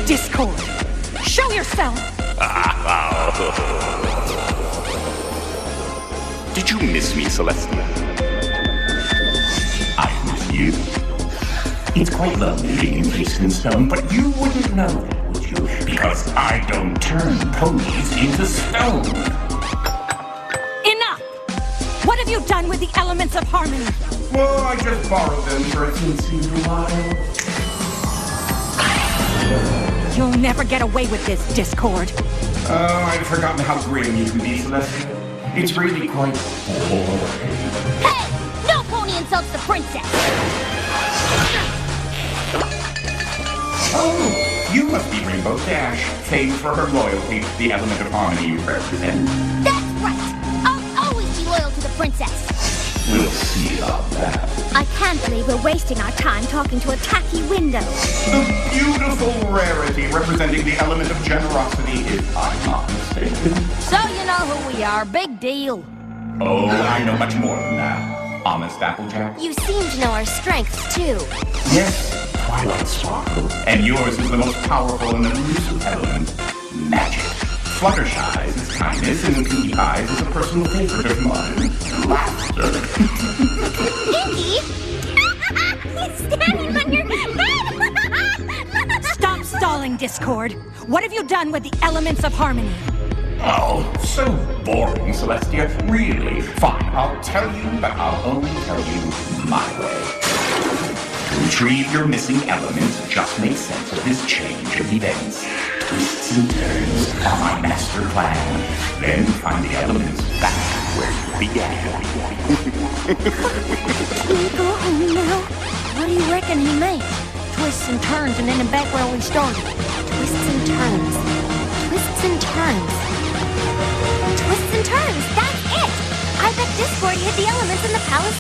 Discord, show yourself! Did you miss me, Celestia? I miss you. It's quite lovely being encased in stone, but you wouldn't know that, would you? Because I don't turn ponies into stone. Enough! What have you done with the elements of harmony? Well, I just borrowed them for a sincere while. You'll never get away with this, Discord. Oh, I'd forgotten how grim you can be, Celestia. It's really quite boring. Hey! No pony insults the princess! Oh, you must be Rainbow Dash, famed for her loyalty to the element of harmony you represent. That's right! I'll always be loyal to the princess! We'll see about that. I can't believe we're wasting our time talking to a tacky window. The beautiful rarity representing the element of generosity, if I'm not mistaken. So you know who we are. Big deal. Oh, I know much more than that. Honest Applejack? You seem to know our strengths, too. Yes, Twilight Sparkle. And yours is the most powerful and elusive element, magic. Fluttershy's is kindness, and Pinkie Pie's is a personal favorite of mine, laughter. Pinkie? He's standing on your head! Stop stalling, Discord. What have you done with the elements of harmony? Oh, so boring, Celestia. Really? Fine, I'll tell you, but I'll only tell you my way. To retrieve your missing elements, just make sense of this change of events. Twists and turns are my master plan. Then find the elements back where you began. Can we go home now? What do you reckon he meant? Twists and turns and then back where we started. Twists and turns. Twists and turns. Twists and turns, that's it! I bet Discord hid the elements in the palace